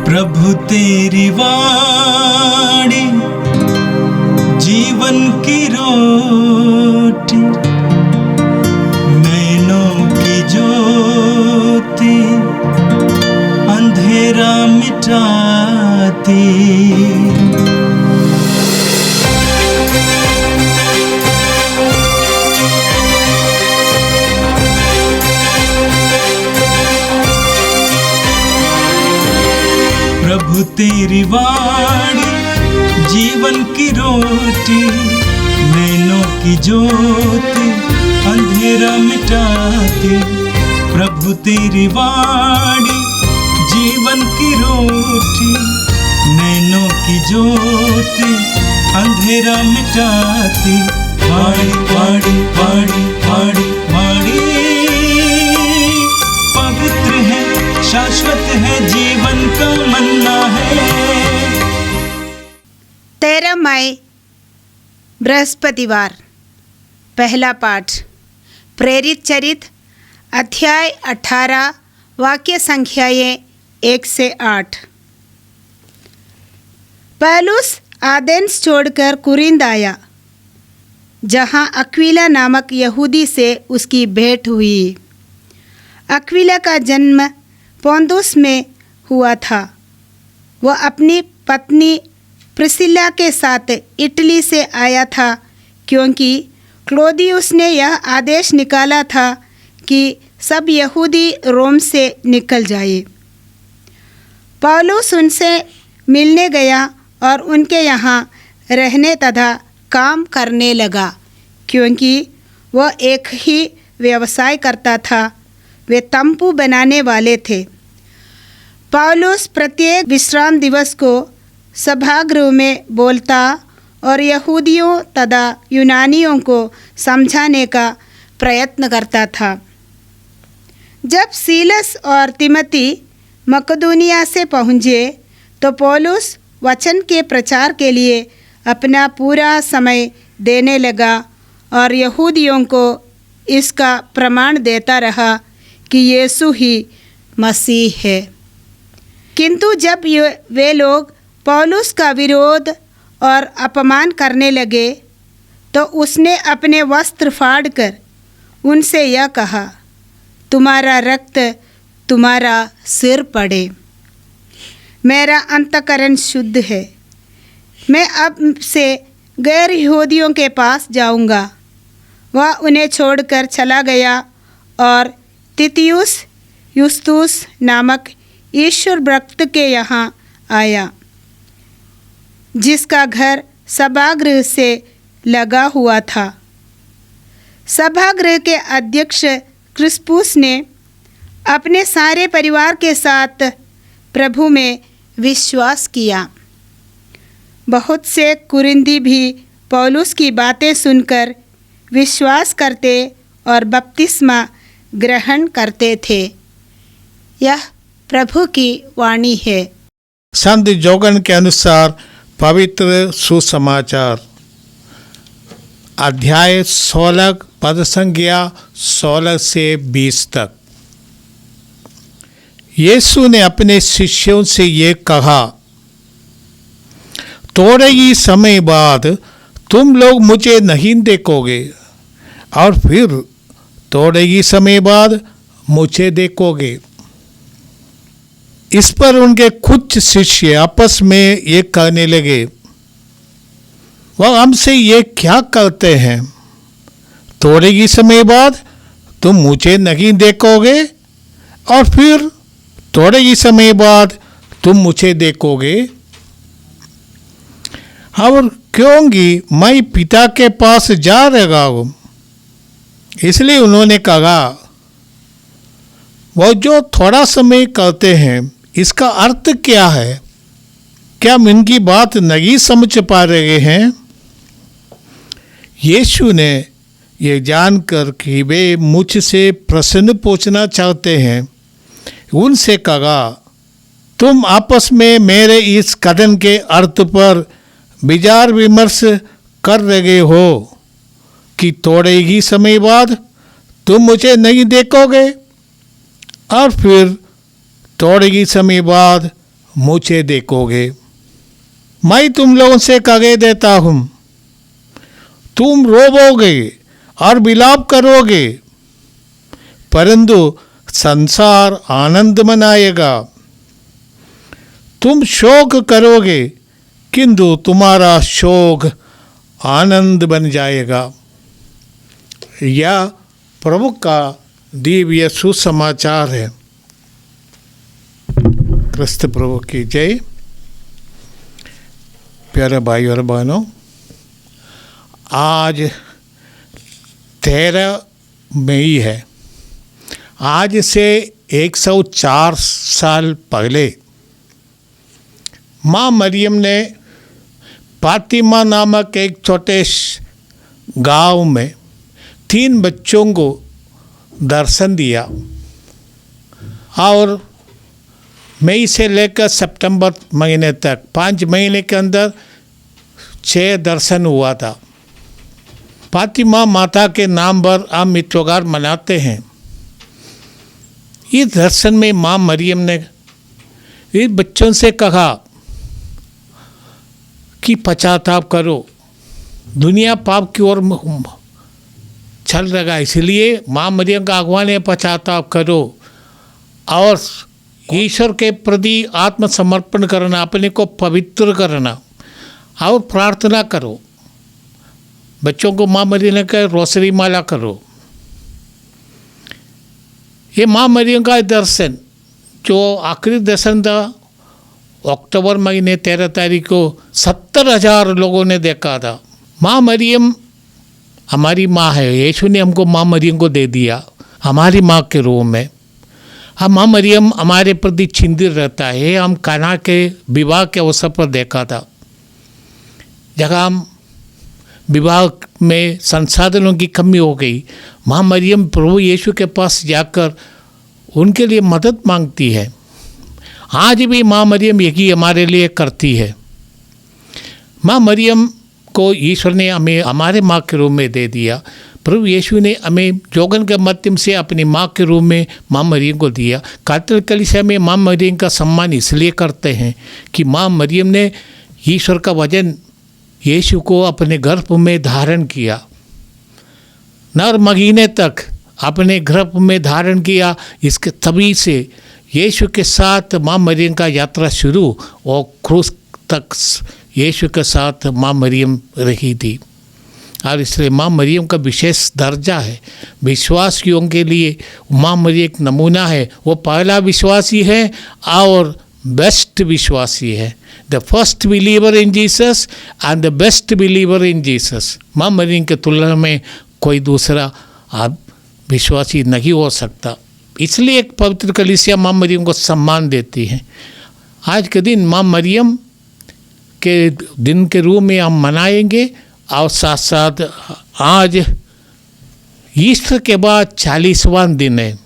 प्रभु तेरी वाणी जीवन की रोटी, नैनों की ज्योति अंधेरा मिटाती। प्रभु तेरी वाणी जीवन की रोटी, नैनों की ज्योति अंधेरा मिटाती। प्रभु तेरी वाणी जीवन की रोटी, नैनों की ज्योति अंधेरा मिटाती। वाणी वाणी वाणी वाणी वाणी पवित्र है, शाश्वत है, जीवन का मन्ना है। 13 मई बृहस्पतिवार। पहला पाठ प्रेरित चरित अध्याय 18 वाक्य संख्याएं 1 से 8। पौलुस एथेंस छोड़कर कुरिन्थ आया, जहां अक्विला नामक यहूदी से उसकी भेंट हुई। अक्विला का जन्म पोंतुस में हुआ था। वह अपनी पत्नी प्रिसिला के साथ इटली से आया था, क्योंकि क्लौदियुस ने यह आदेश निकाला था कि सब यहूदी रोम से निकल जाए। पौलुस उनसे मिलने गया और उनके यहाँ रहने तथा काम करने लगा, क्योंकि वह एक ही व्यवसाय करता था। वे तंबू बनाने वाले थे। पौलुस प्रत्येक विश्राम दिवस को सभागृह में बोलता और यहूदियों तथा यूनानियों को समझाने का प्रयत्न करता था। जब सीलस और तिमोथी मकदूनिया से पहुँचे तो पौलुस वचन के प्रचार के लिए अपना पूरा समय देने लगा और यहूदियों को इसका प्रमाण देता रहा कि यीशु ही मसीह है। किंतु जब वे लोग पौलुस का विरोध और अपमान करने लगे तो उसने अपने वस्त्र फाड़कर उनसे यह कहा, तुम्हारा रक्त तुम्हारा सिर पड़े। मेरा अंतःकरण शुद्ध है। मैं अब से गैर यहूदियों के पास जाऊंगा। वह उन्हें छोड़कर चला गया और तितियुस युस्तुस नामक ईश्वर भक्त के यहाँ आया, जिसका घर सभागृह से लगा हुआ था। सभागृह के अध्यक्ष क्रिस्पुस ने अपने सारे परिवार के साथ प्रभु में विश्वास किया। बहुत से कुरिन्थी भी पौलुस की बातें सुनकर विश्वास करते और बपतिस्मा ग्रहण करते थे। यह प्रभु की वाणी है। संत जोगन के अनुसार पवित्र सुसमाचार अध्याय 16 पद संख्या 16 से 20 तक। यीशु ने अपने शिष्यों से ये कहा, थोड़े ही समय बाद तुम लोग मुझे नहीं देखोगे और फिर थोड़े ही समय बाद मुझे देखोगे। इस पर उनके कुछ शिष्य आपस में ये कहने लगे, वह हमसे ये क्या करते हैं, थोड़े ही समय बाद तुम मुझे नहीं देखोगे और फिर थोड़े ही समय बाद तुम मुझे देखोगे। और क्योंकि मैं पिता के पास जा रहा हूँ, इसलिए उन्होंने कहा, वो जो थोड़ा समय करते हैं इसका अर्थ क्या है? क्या हम इनकी बात नहीं समझ पा रहे हैं? यीशु ने ये जानकर कि वे मुझसे प्रश्न पूछना चाहते हैं, उनसे कहा, तुम आपस में मेरे इस कथन के अर्थ पर विचार विमर्श कर रहे हो कि थोड़े ही समय बाद तुम मुझे नहीं देखोगे और फिर थोड़े ही समय बाद मुझे देखोगे। मैं तुम लोगों से कह देता हूँ, तुम रोवोगे और विलाप करोगे, परंतु संसार आनंद मनाएगा। तुम शोक करोगे, किंतु तुम्हारा शोक आनंद बन जाएगा। यह प्रभु का दिव्य सुसमाचार है। क्रिस्त प्रभु की जय। प्यारे भाई और बहनों, आज 13 मई है। आज से 104 साल पहले माँ मरियम ने फातिमा नामक एक छोटे गांव में 3 बच्चों को दर्शन दिया और मई से लेकर सितंबर महीने तक 5 महीने के अंदर 6 दर्शन हुआ था। फातिमा माता के नाम पर हम त्योहार मनाते हैं। इस दर्शन में माँ मरियम ने इस बच्चों से कहा कि पश्चाताप करो, दुनिया पाप की ओर चल रहा है, इसलिए माँ मरियम का आह्वान है, पश्चाताप करो और ईश्वर के प्रति आत्मसमर्पण करना, अपने को पवित्र करना और प्रार्थना करो। बच्चों को माँ मरियम ने कहा रोसरी माला करो। ये माँ मरियम का दर्शन जो आखिरी दर्शन था, अक्टूबर महीने 13 तारीख को 70,000 लोगों ने देखा था। माँ मरियम हमारी माँ है। यीशु ने हमको माँ मरियम को दे दिया हमारी माँ के रूप में। हम माँ मरियम हमारे प्रति चिंतित रहता है। हम कान्हा के विवाह के अवसर पर देखा था, जहाँ हम विवाह में संसाधनों की कमी हो गई, माँ मरियम प्रभु यीशु के पास जाकर उनके लिए मदद मांगती है। आज भी माँ मरियम यही हमारे लिए करती है। माँ मरियम को ईश्वर ने हमें हमारे माँ के रूप में दे दिया। प्रभु यीशु ने हमें जोगन के माध्यम से अपनी माँ के रूप में माँ मरियम को दिया। कैथोलिक कलीसिया में माँ मरियम का सम्मान इसलिए करते हैं कि माँ मरियम ने ईश्वर का वचन यीशु को अपने गर्भ में धारण किया। 9 महीने तक अपने गर्भ में धारण किया। इसके तभी से यीशु के साथ माँ मरियम का यात्रा शुरू और क्रूस तक यीशु के साथ माँ मरियम रही थी। और इसलिए माँ मरियम का विशेष दर्जा है। विश्वासियों के लिए माँ मरियम एक नमूना है। वो पहला विश्वासी है और बेस्ट विश्वासी है। The first believer in Jesus and the best believer in Jesus. माँ मरियम के तुलना में कोई दूसरा आप विश्वासी नहीं हो सकता। इसलिए एक पवित्र कलीसिया माँ मरियम को सम्मान देती है। आज के दिन माँ मरियम के दिन के रूप में हम मनाएंगे और साथ साथ आज ईस्टर के बाद 40वां दिन है।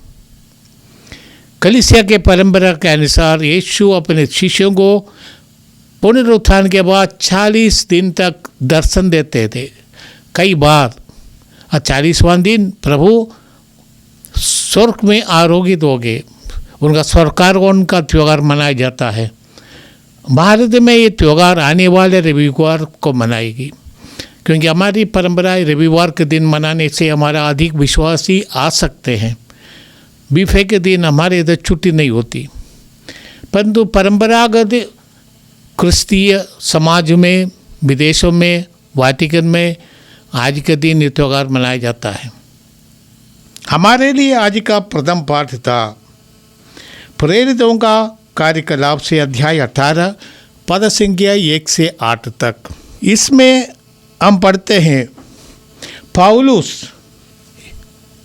कलीसिया के परंपरा के अनुसार यीशु अपने शिष्यों को पुनरुत्थान के बाद 40 दिन तक दर्शन देते थे कई बार। और 40वां दिन प्रभु स्वर्ग में आरोहित हो गए। उनका स्वर्गारोहण का त्यौहार मनाया जाता है। भारत में ये त्यौहार आने वाले रविवार को मनाएगी, क्योंकि हमारी परंपरा रविवार के दिन मनाने से हमारा अधिक विश्वासी आ सकते हैं। बीफे के दिन हमारे इधर छुट्टी नहीं होती, परंतु परंपरागत क्रिस्तीय समाज में, विदेशों में, वाटिकन में आज के दिन ये त्यौहार मनाया जाता है। हमारे लिए आज का प्रथम पाठ था प्रेरितों का कार्यकलाप से अध्याय 18 पद संख्या 1 से 8 तक। इसमें हम पढ़ते हैं, पौलुस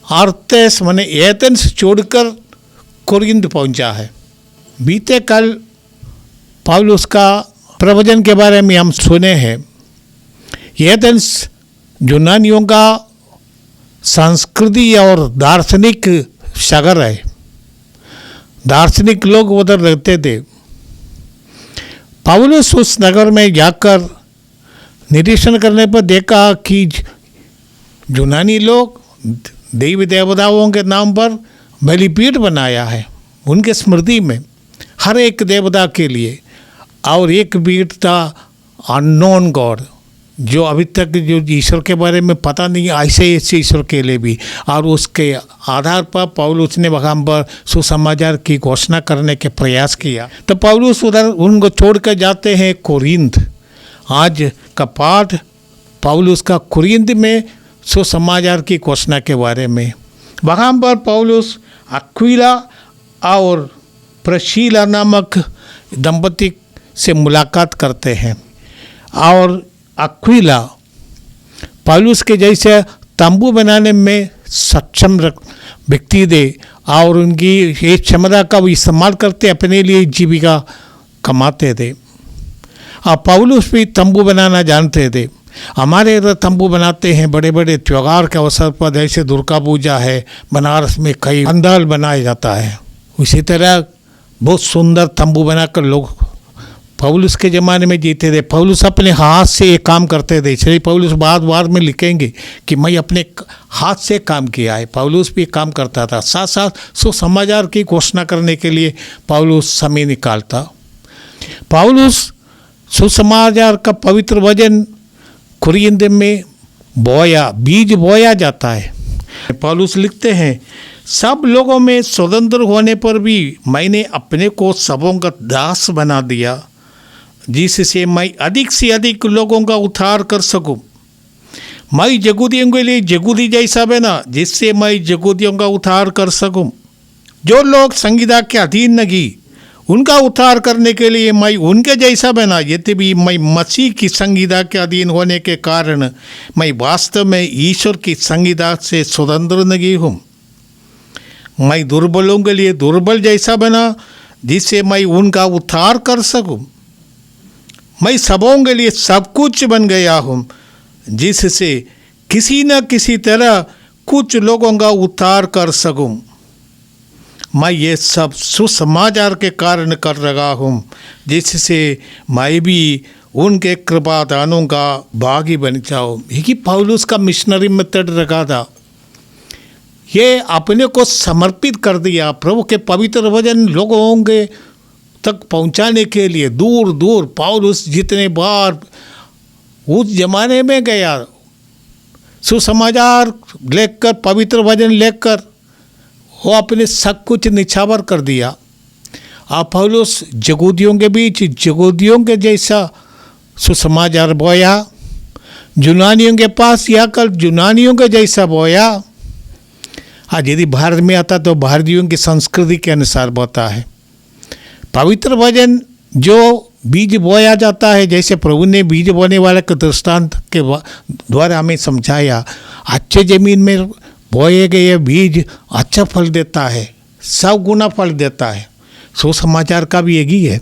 अर्थेस माने एथेंस छोड़कर कोरिन्थ पहुंचा है। बीते कल पौलुस का प्रवचन के बारे में हम सुने हैं। एथेंस यूनानियों का संस्कृति और दार्शनिक शहर है। दार्शनिक लोग उधर रहते थे। पौलुस उस नगर में जाकर निरीक्षण करने पर देखा कि यूनानी लोग देवी देवताओं के नाम पर बलिपीठ बनाया है उनके स्मृति में। हर एक देवता के लिए, और एक बीट था अननोन गॉड, जो अभी तक जो ईश्वर के बारे में पता नहीं, ऐसे ऐसे ईश्वर के लिए भी। और उसके आधार पर पौलुस ने वहाँ पर सुसमाचार की घोषणा करने के प्रयास किया। तो पौलुस उधर उनको छोड़ कर जाते हैं कोरिन्थ। आज का पाठ पौलुस का कोरिन्थ में सुसमाचार की घोषणा के बारे में। वहाँ पर पौलुस अक्विला और प्रिस्किला नामक दंपति से मुलाकात करते हैं, और अक्विला पौलुस के जैसे तंबू बनाने में सक्षम व्यक्ति थे, और उनकी ये क्षमता का वो इस्तेमाल करते अपने लिए जीविका कमाते थे। और पौलुस भी तंबू बनाना जानते थे। हमारे इधर तंबू बनाते हैं बड़े बड़े त्यौहार के अवसर पर, जैसे दुर्गा पूजा है, बनारस में कई पंडाल बनाया जाता है। उसी तरह बहुत सुंदर तंबू बनाकर लोग पौलुस के ज़माने में जीते थे। पौलुस अपने हाथ से ये काम करते थे, इसलिए पौलुस बाद में लिखेंगे कि मैं अपने हाथ से काम किया है। पौलुस भी काम करता था, साथ साथ सुसमाचार की घोषणा करने के लिए पौलुस समय निकालता। पौलुस सुसमाचार का पवित्र वचन कोरिन्थ में बीज बोया जाता है। पौलुस लिखते हैं, सब लोगों में स्वतंत्र होने पर भी मैंने अपने को सबों का दास बना दिया, जिससे मैं अधिक से अधिक लोगों का उद्धार कर सकूं। मैं यहूदियों के लिए यहूदी जैसा बना, जिससे मैं यहूदियों का उद्धार कर सकूं। जो लोग संहिता के अधीन नहीं, उनका उद्धार करने के लिए मैं उनके जैसा बना। यद्यपि मैं मसीह की संहिता के अधीन होने के कारण मैं वास्तव में ईश्वर की संहिता से स्वतंत्र नहीं हूँ। मैं दुर्बलों के लिए दुर्बल जैसा बना, जिससे मैं उनका उद्धार कर सकूं। मैं सबों के लिए सब कुछ बन गया हूँ, जिससे किसी न किसी तरह कुछ लोगों का उद्धार कर सकूं। मैं ये सब सुसमाचार के कारण कर रहा हूँ, जिससे मैं भी उनके कृपादानों का भागी बन जाऊँ। यही पौलुस का मिशनरी मेथड रखा था। ये अपने को समर्पित कर दिया प्रभु के पवित्र वचन लोगों के तक पहुंचाने के लिए। दूर दूर पौलुस जितने बार उस जमाने में गया, सुसमाचार लेकर, पवित्र वचन लेकर, वो अपने सब कुछ निछावर कर दिया। आप पौलुस यहूदियों के बीच यहूदियों के जैसा सुसमाचार बोया, यूनानियों के पास आकर यूनानियों के जैसा बोया। आज यदि भारत में आता तो भारतीयों की संस्कृति के अनुसार बोता है। पवित्र वचन जो बीज बोया जाता है, जैसे प्रभु ने बीज बोने वाले के दृष्टांत के द्वारा हमें समझाया, अच्छे ज़मीन में बोए गए बीज अच्छा फल देता है, 100 गुना फल देता है। सुसमाचार का भी यही है।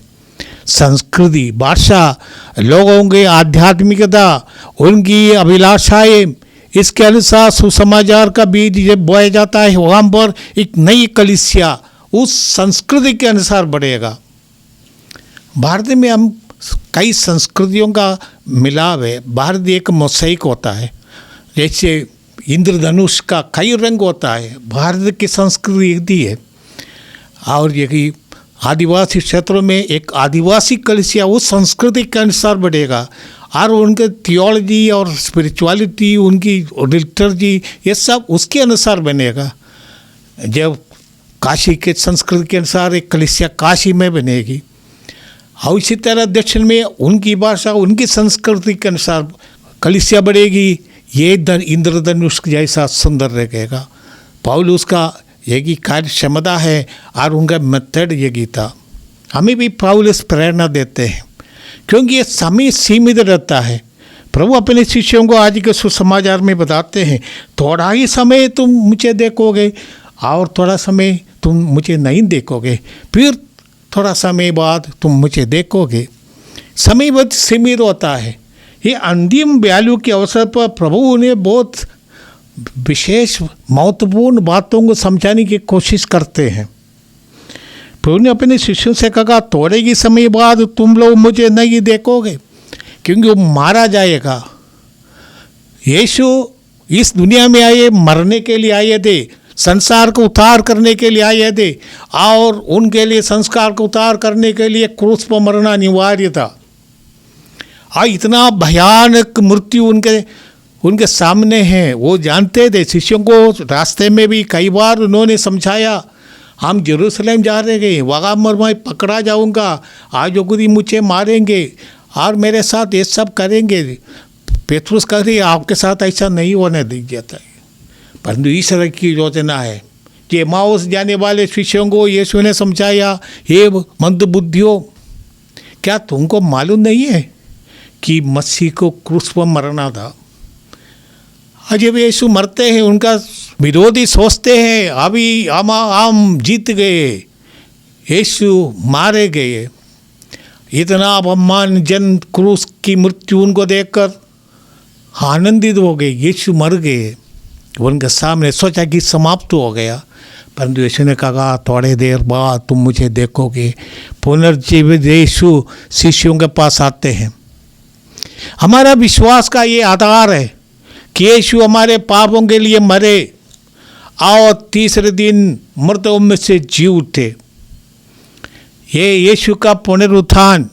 संस्कृति, भाषा, लोगों की आध्यात्मिकता, उनकी अभिलाषाएं, इसके अनुसार सुसमाचार का बीज जब बोया जाता है, वहाँ पर एक नई कलीसिया उस संस्कृति के अनुसार बढ़ेगा। भारत में हम कई संस्कृतियों का मिलाव है। भारत एक मोज़ेक होता है, जैसे इंद्रधनुष का कई रंग होता है। भारत की संस्कृति एक ही है। और यही आदिवासी क्षेत्रों में एक आदिवासी कलीसिया उस संस्कृति के अनुसार बढ़ेगा, और उनके थियोलॉजी और स्पिरिचुअलिटी, उनकी लिटर्जी, ये सब उसके अनुसार बनेगा। जब काशी के संस्कृति के अनुसार एक कलीसिया काशी में बनेगी, और इसी तरह दक्षिण में उनकी भाषा, उनकी संस्कृति के अनुसार कलीसिया बढ़ेगी। ये इंद्रधनुष जैसा सुंदर रहेगा। पौलुस का यही कार्य क्षमता है, और उनका मेथड यही था। हमें भी पौलुस प्रेरणा देते हैं, क्योंकि ये समय सीमित रहता है। प्रभु अपने शिष्यों को आज के सुसमाचार में बताते हैं, थोड़ा ही समय तुम मुझे देखोगे, और थोड़ा समय तुम मुझे नहीं देखोगे, फिर थोड़ा समय बाद तुम मुझे देखोगे। समय बहुत सीमित होता है। ये अंतिम वैल्यू के अवसर पर प्रभु ने बहुत विशेष महत्वपूर्ण बातों को समझाने की कोशिश करते हैं। प्रभु ने अपने शिष्यों से कहा, थोड़े ही समय बाद तुम लोग मुझे नहीं देखोगे, क्योंकि वो मारा जाएगा। यीशु इस दुनिया में आए, मरने के लिए आए थे, संसार को उद्धार करने के लिए आए थे और उनके लिए संस्कार को उद्धार करने के लिए क्रूस पर मरना अनिवार्य था। और इतना भयानक मृत्यु उनके सामने है, वो जानते थे। शिष्यों को रास्ते में भी कई बार उन्होंने समझाया, हम जेरूसलम जा रहे हैं, वहाँ मैं पकड़ा जाऊँगा, आज खुद मुझे मारेंगे और मेरे साथ ये सब करेंगे। पेतरुस कह रही आपके साथ ऐसा नहीं होने दी जाता है, परंतु ईश्वर की योजना है। कि एमाउस जाने वाले शिष्यों को यीशु ने समझाया, हे मंदबुद्धियों, क्या तुमको मालूम नहीं है कि मसीह को क्रूस पर मरना था? जब यीशु मरते हैं, उनका विरोधी सोचते हैं अभी हम जीत गए, यीशु मारे गए। इतना अपमानजन क्रूस की मृत्यु उनको देखकर आनंदित हो गए, यीशु मर गए। उनके सामने सोचा कि समाप्त हो गया, परंतु यीशु ने कहा थोड़े देर बाद तुम मुझे देखोगे। पुनर्जीवित यीशु शिष्यों के पास आते हैं। हमारा विश्वास का ये आधार है कि यीशु हमारे पापों के लिए मरे और तीसरे दिन मृतों में से जी उठे। ये यीशु का पुनरुत्थान,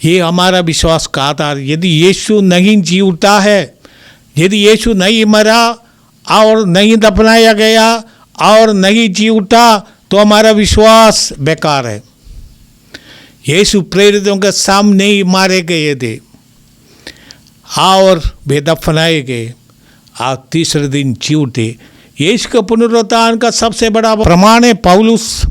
ये हमारा विश्वास का आधार। यदि यीशु नहीं जी उठा है, यदि यीशु नहीं मरा और नहीं दफनाया गया और नहीं जी उठा, तो हमारा विश्वास बेकार है। यीशु प्रेरितों के सामने ही मारे गए थे और वे दफनाए गए और तीसरे दिन जी उठे। यीशु के पुनरुत्थान का सबसे बड़ा प्रमाण है पौलुस,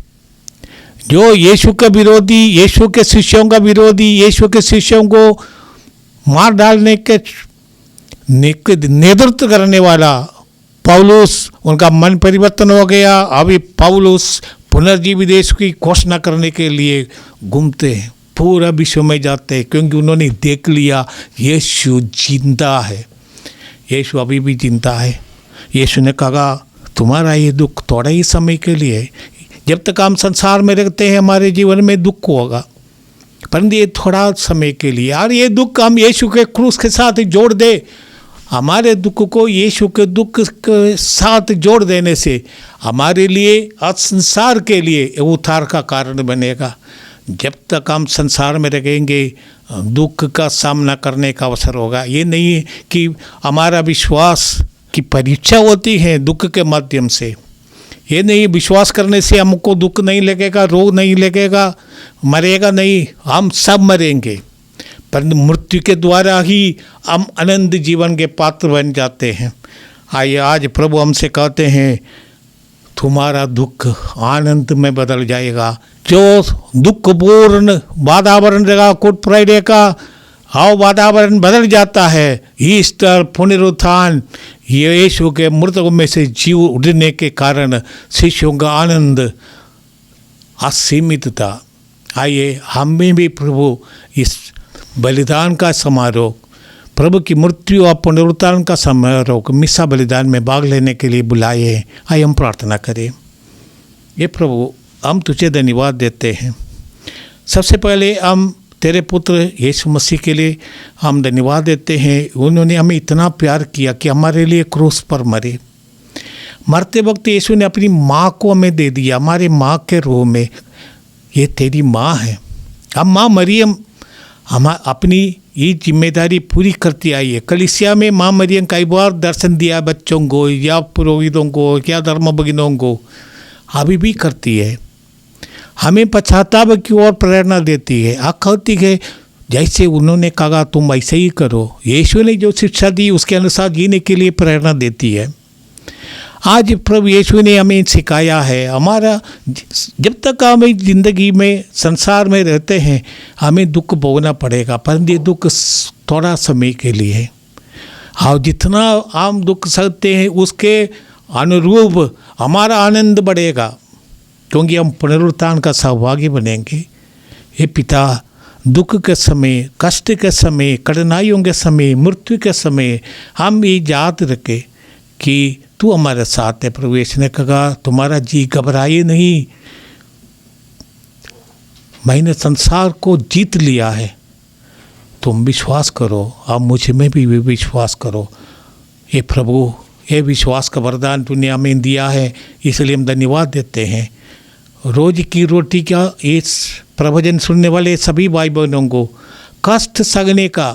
जो यीशु का विरोधी, यीशु के शिष्यों का विरोधी, यीशु के शिष्यों को मार डालने के नेतृत्व करने वाला पौलुस, उनका मन परिवर्तन हो गया। अभी पौलुस पुनर्जीवित यीशु की घोषणा करने के लिए घूमते हैं, पूरा विश्व में जाते हैं, क्योंकि उन्होंने देख लिया यीशु जिंदा है, यीशु अभी भी जिंदा है। यीशु ने कहा तुम्हारा ये दुख थोड़ा ही समय के लिए है, जब तक हम संसार में रहते हैं हमारे जीवन में दुख होगा, परंतु ये थोड़ा समय के लिए। और ये दुख हम यीशु के क्रूस के साथ जोड़ दे, हमारे दुख को यीशु के दुख के साथ जोड़ देने से हमारे लिए और संसार के लिए उद्धार का कारण बनेगा। जब तक हम संसार में रहेंगे दुख का सामना करने का अवसर होगा। ये नहीं है कि हमारा विश्वास की परीक्षा होती है दुख के माध्यम से, ये नहीं विश्वास करने से हमको दुख नहीं लगेगा, रोग नहीं लगेगा, मरेगा नहीं, हम सब मरेंगे, परंतु मृत्यु के द्वारा ही हम अनंत जीवन के पात्र बन जाते हैं। आइए आज प्रभु हमसे कहते हैं तुम्हारा दुख आनंद में बदल जाएगा। जो दुखपूर्ण वातावरण रहेगा गुड फ्राइडे का, हाँ वातावरण बदल जाता है। ईस्टर पुनरुत्थान यीशु के मृतकों में से जीव उठने के कारण शिष्यों का आनंद असीमित था। आइए हमें भी प्रभु इस बलिदान का समारोह, प्रभु की मृत्यु और पुनरुत्थान का समारोह मिसा बलिदान में भाग लेने के लिए बुलाए हैं। आइए हम प्रार्थना करें। ये प्रभु हम तुझे धन्यवाद देते हैं। सबसे पहले हम तेरे पुत्र यीशु मसीह के लिए हम धन्यवाद देते हैं। उन्होंने हमें इतना प्यार किया कि हमारे लिए क्रूस पर मरे। मरते वक्त यीशु ने अपनी माँ को हमें दे दिया, हमारे माँ के रूह में। ये तेरी माँ है। हम माँ मरियम हम अपनी ये जिम्मेदारी पूरी करती आई है। कलीसिया में माँ मरियम कई बार दर्शन दिया बच्चों को या पुरोहितों को या धर्मभगिनों को, अभी भी करती है। हमें पश्चाताप की ओर प्रेरणा देती है। कहती है जैसे उन्होंने कहा तुम ऐसे ही करो। यीशु ने जो शिक्षा दी उसके अनुसार जीने के लिए प्रेरणा देती है। आज प्रभु यीशु ने हमें सिखाया है, हमारा जब तक हमें ज़िंदगी में संसार में रहते हैं हमें दुख भोगना पड़ेगा, परंतु ये दुख थोड़ा समय के लिए है। हाँ, जितना हम दुख सहते हैं उसके अनुरूप हमारा आनंद बढ़ेगा, क्योंकि हम पुनरुत्थान का सहभागी बनेंगे। हे पिता, दुख के समय, कष्ट के समय, कठिनाइयों के समय, मृत्यु के समय हम ये याद रखें कि तू हमारे साथ है। प्रभु यीशु ने कहा तुम्हारा जी घबराए नहीं, मैंने संसार को जीत लिया है, तुम विश्वास करो, अब मुझ में भी विश्वास करो। ये प्रभु ये विश्वास का वरदान तूने हमें दिया है, इसलिए हम धन्यवाद देते हैं। रोज की रोटी का इस प्रवचन सुनने वाले सभी भाई बहनों को कष्ट सहने का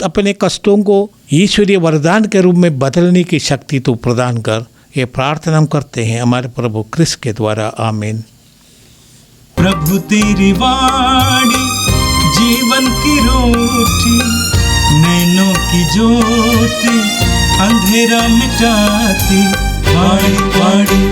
अपने कष्टों को ईश्वरीय वरदान के रूप में बदलने की शक्ति तू प्रदान कर। ये प्रार्थना हम करते हैं हमारे प्रभु क्रिस्त के द्वारा, आमीन। प्रभु तेरी वाणी जीवन की रोटी, नैनों की ज्योति अंधेरा मिटाती। वाणी वाणी